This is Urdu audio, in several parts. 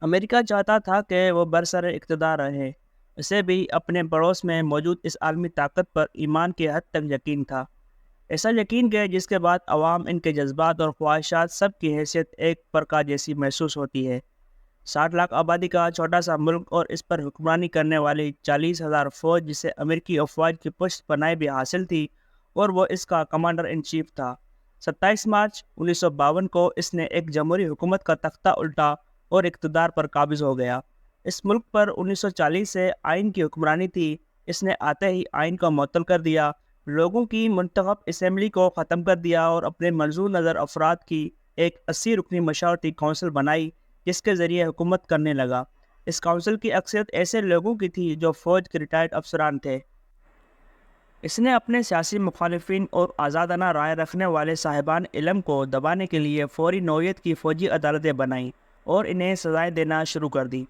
امریکہ چاہتا تھا کہ وہ برسر اقتدار رہے۔ اسے بھی اپنے پڑوس میں موجود اس عالمی طاقت پر ایمان کی حد تک یقین تھا۔ ایسا یقین کہ جس کے بعد عوام ان کے جذبات اور خواہشات سب کی حیثیت ایک پرکا جیسی محسوس ہوتی ہے۔ 60 لاکھ آبادی کا چھوٹا سا ملک اور اس پر حکمرانی کرنے والی 40,000 فوج جسے امریکی افواج کی پشت پناہی بھی حاصل تھی اور وہ اس کا کمانڈر ان چیف تھا۔ 27 مارچ 1952 کو اس نے ایک جمہوری حکومت کا تختہ الٹا اور اقتدار پر قابض ہو گیا۔ اس ملک پر 1940 سے آئین کی حکمرانی تھی۔ اس نے آتے ہی آئین کو معطل کر دیا، لوگوں کی منتخب اسمبلی کو ختم کر دیا اور اپنے منظور نظر افراد کی ایک 80 رکنی مشاورتی کونسل بنائی جس کے ذریعے حکومت کرنے لگا۔ اس کونسل کی اکثریت ایسے لوگوں کی تھی جو فوج کے ریٹائرڈ افسران تھے۔ اس نے اپنے سیاسی مخالفین اور آزادانہ رائے رکھنے والے صاحبان علم کو دبانے کے لیے فوری نوعیت کی فوجی عدالتیں بنائیں اور انہیں سزائیں دینا شروع کر دی۔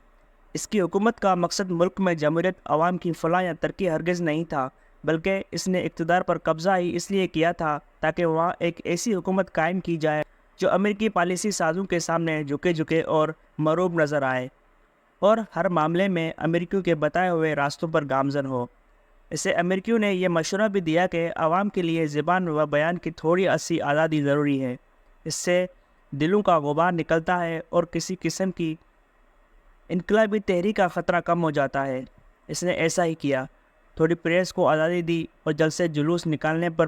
اس کی حکومت کا مقصد ملک میں جمہوریت، عوام کی فلاح یا ترقی ہرگز نہیں تھا، بلکہ اس نے اقتدار پر قبضہ ہی اس لیے کیا تھا تاکہ وہاں ایک ایسی حکومت قائم کی جائے جو امریکی پالیسی سازوں کے سامنے جھکے اور مغلوب نظر آئے اور ہر معاملے میں امریکیوں کے بتائے ہوئے راستوں پر گامزن ہو۔ اسے امریکیوں نے یہ مشورہ بھی دیا کہ عوام کے لیے زبان و بیان کی تھوڑی سی آزادی ضروری ہے، اس سے دلوں کا غبار نکلتا ہے اور کسی قسم کی انقلابی تحریک کا خطرہ کم ہو جاتا ہے۔ اس نے ایسا ہی کیا، تھوڑی پریس کو آزادی دی اور جلسے جلوس نکالنے پر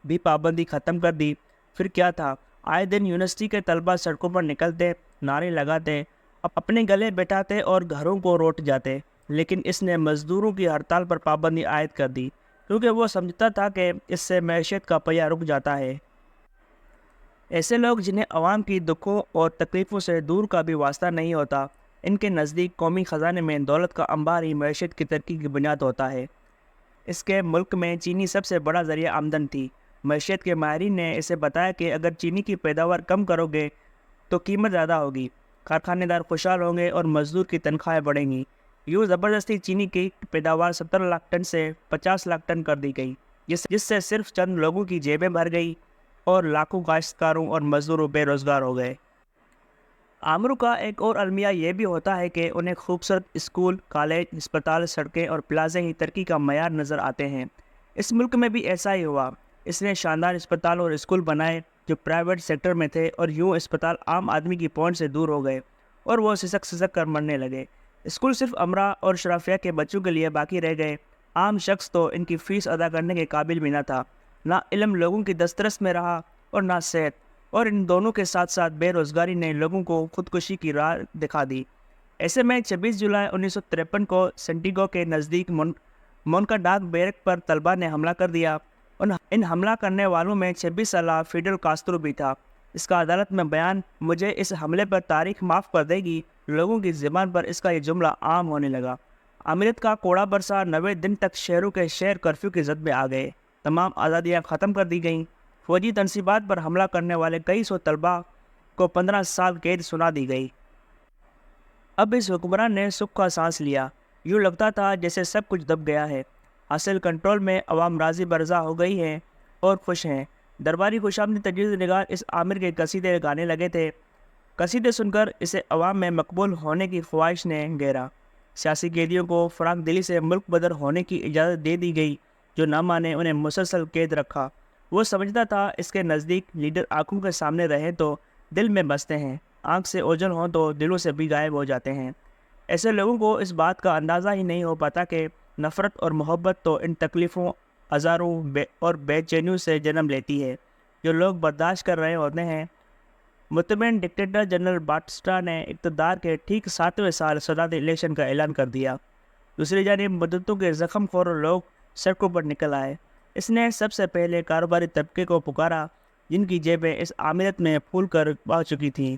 بھی پابندی ختم کر دی۔ پھر کیا تھا، آئے دن یونیورسٹی کے طلبہ سڑکوں پر نکلتے، نعرے لگاتے، اپنے گلے بیٹھاتے اور گھروں کو روٹ جاتے، لیکن اس نے مزدوروں کی ہڑتال پر پابندی عائد کر دی کیونکہ وہ سمجھتا تھا کہ اس سے معیشت کا پہیہ رک جاتا ہے۔ ایسے لوگ جنہیں عوام کی دکھوں اور تکلیفوں سے دور کا بھی واسطہ نہیں ہوتا، ان کے نزدیک قومی خزانے میں دولت کا انبار ہی معیشت کی ترقی کی بنیاد ہوتا ہے۔ اس کے ملک میں چینی سب سے بڑا ذریعہ آمدن تھی۔ معیشت کے ماہرین نے اسے بتایا کہ اگر چینی کی پیداوار کم کرو گے تو قیمت زیادہ ہوگی، کارخانے دار خوشحال ہوں گے اور مزدور کی تنخواہیں بڑھیں گی۔ یوں زبردستی چینی کی پیداوار 17 لاکھ ٹن سے 50 لاکھ ٹن کر دی گئی، جس سے صرف چند لوگوں کی جیبیں بھر گئی اور لاکھوں کاشتکاروں اور مزدوروں بے روزگار ہو گئے۔ آمروں کا ایک اور المیہ یہ بھی ہوتا ہے کہ انہیں خوبصورت اسکول، کالج، ہسپتال، سڑکیں اور پلازے ہی ترقی کا معیار نظر آتے ہیں۔ اس ملک میں بھی ایسا ہی ہوا۔ اس نے شاندار اسپتال اور اسکول بنائے جو پرائیویٹ سیکٹر میں تھے، اور یوں اسپتال عام آدمی کی پہنچ سے دور ہو گئے اور وہ سسک کر مرنے لگے۔ اسکول صرف امراء اور شرافیہ کے بچوں کے لیے باقی رہ گئے، عام شخص تو ان کی فیس ادا کرنے کے قابل بھی نہ تھا۔ نہ علم لوگوں کی دسترس میں رہا اور نہ صحت، اور ان دونوں کے ساتھ ساتھ بے روزگاری نے لوگوں کو خودکشی کی راہ دکھا دی۔ ایسے میں 26 جولائی 1953 کو سینٹیگو کے نزدیک مونکا ڈاک بیرک پر طلبہ نے حملہ کر دیا۔ ان حملہ کرنے والوں میں 26 سالہ فیڈل کاسترو بھی تھا۔ اس کا عدالت میں بیان، مجھے اس حملے پر تاریخ معاف کر دے گی، لوگوں کی زبان پر اس کا یہ جملہ عام ہونے لگا۔ امریت کا کوڑا برسا 90 دن تک شہروں کے شہر کرفیو کی زد میں آ گئے، تمام آزادیاں ختم کر دی گئیں۔ فوجی تنصیبات پر حملہ کرنے والے کئی سو طلبہ کو 15 سال قید سنا دی گئی۔ اب اس حکمران نے سکھ کا سانس لیا، یوں لگتا تھا جیسے سب کچھ دب گیا ہے۔ حاصل کنٹرول میں عوام راضی برضا ہو گئی ہے اور خوش ہیں۔ درباری خوشامد تجویز نگار اس آمر کے قصیدے گانے لگے تھے۔ قصیدے سن کر اسے عوام میں مقبول ہونے کی خواہش نے گھیرا۔ سیاسی قیدیوں کو فراخ دلی سے ملک بدر ہونے کی اجازت دے دی گئی، جو نہ مانے انہیں مسلسل قید رکھا۔ وہ سمجھتا تھا اس کے نزدیک لیڈر آنکھوں کے سامنے رہے تو دل میں بستے ہیں، آنکھ سے اوجھل ہوں تو دلوں سے بھی غائب ہو جاتے ہیں۔ ایسے لوگوں کو اس بات کا اندازہ ہی نہیں ہو پاتا کہ نفرت اور محبت تو ان تکلیفوں، ازاروں اور بے چینیوں سے جنم لیتی ہے جو لوگ برداشت کر رہے ہوتے ہیں۔ مطمئن ڈکٹیٹر جنرل باٹسٹا نے اقتدار کے ٹھیک 7ویں سال صدارتی الیکشن کا اعلان کر دیا۔ دوسری جانب مدتوں کے زخم خور لوگ سڑکوں پر نکل آئے۔ اس نے سب سے پہلے کاروباری طبقے کو پکارا جن کی جیبیں اس آمریت میں پھول کر بہہ چکی تھیں۔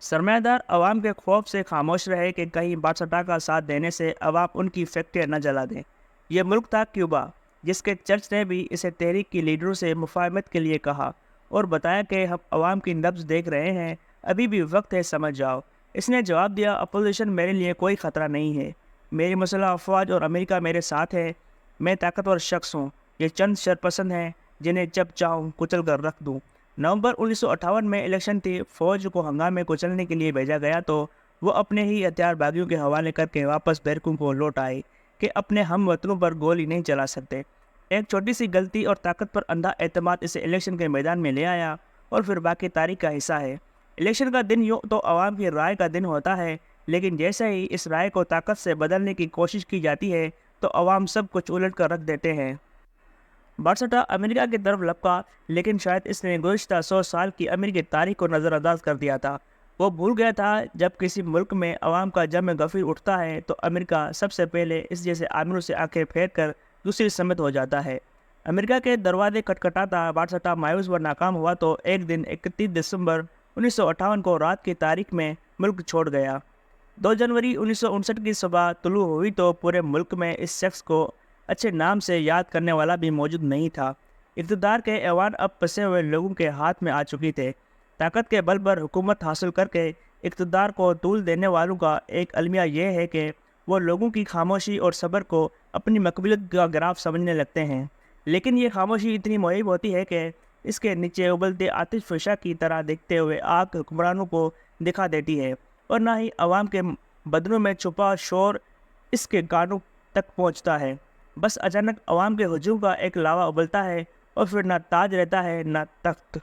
سرمایہ دار عوام کے خوف سے خاموش رہے کہ کہیں باٹسٹا کا ساتھ دینے سے عوام ان کی فیکٹریاں نہ جلا دیں۔ یہ ملک تھا کیوبا، جس کے چرچ نے بھی اسے تحریک کی لیڈروں سے مفاہمت کے لیے کہا اور بتایا کہ ہم عوام کی نبض دیکھ رہے ہیں، ابھی بھی وقت ہے، سمجھ جاؤ۔ اس نے جواب دیا، اپوزیشن میرے لیے کوئی خطرہ نہیں ہے، میری مسلح افواج اور امریکہ میرے ساتھ ہے، میں طاقتور شخص ہوں، یہ چند شرپسند ہیں جنہیں جب چاہوں کچل کر رکھ دوں۔ نومبر 1958 میں الیکشن تھی، فوج کو ہنگامے کچلنے کے لیے بھیجا گیا تو وہ اپنے ہی ہتھیار باغیوں کے حوالے کر کے واپس بیرکوں کو لوٹ آئے کہ اپنے ہم وطنوں پر گولی نہیں چلا سکتے۔ ایک چھوٹی سی غلطی اور طاقت پر اندھا اعتماد اسے الیکشن کے میدان میں لے آیا اور پھر باقی تاریخ کا حصہ ہے۔ الیکشن کا دن یوں تو عوام کی رائے کا دن ہوتا ہے، لیکن جیسے ہی اس رائے کو طاقت سے بدلنے کی کوشش کی جاتی ہے تو عوام سب کچھ الٹ کر رکھ دیتے ہیں۔ بارسٹا امریکہ کی طرف لپکا، لیکن شاید اس نے گزشتہ 100 سال کی امریکی تاریخ کو نظر انداز کر دیا تھا۔ وہ بھول گیا تھا جب کسی ملک میں عوام کا جم غفیر اٹھتا ہے تو امریکہ سب سے پہلے اس جیسے عاملوں سے آنکھیں پھیر کر دوسری سمت ہو جاتا ہے۔ امریکہ کے دروازے کھٹکھٹاتا بارسٹا مایوس و ناکام ہوا تو ایک دن 31 دسمبر 1958 کو رات کی تاریخ میں ملک چھوڑ گیا۔ 2 جنوری 1959 کی صبح طلوع ہوئی تو پورے ملک میں اس شخص کو اچھے نام سے یاد کرنے والا بھی موجود نہیں تھا۔ اقتدار کے ایوان اب پسے ہوئے لوگوں کے ہاتھ میں آ چکی تھے۔ طاقت کے بل پر حکومت حاصل کر کے اقتدار کو طول دینے والوں کا ایک المیہ یہ ہے کہ وہ لوگوں کی خاموشی اور صبر کو اپنی مقبولیت کا گراف سمجھنے لگتے ہیں، لیکن یہ خاموشی اتنی مہیب ہوتی ہے کہ اس کے نیچے ابلتے آتش فشاں کی طرح دیکھتے ہوئے آگ حکمرانوں کو دکھا دیتی ہے، اور نہ ہی عوام کے بدنوں میں چھپا شور اس کے کانوں تک پہنچتا ہے۔ بس اچانک عوام کے ہجوم کا ایک لاوا ابلتا ہے اور پھر نہ تاج رہتا ہے نہ تخت۔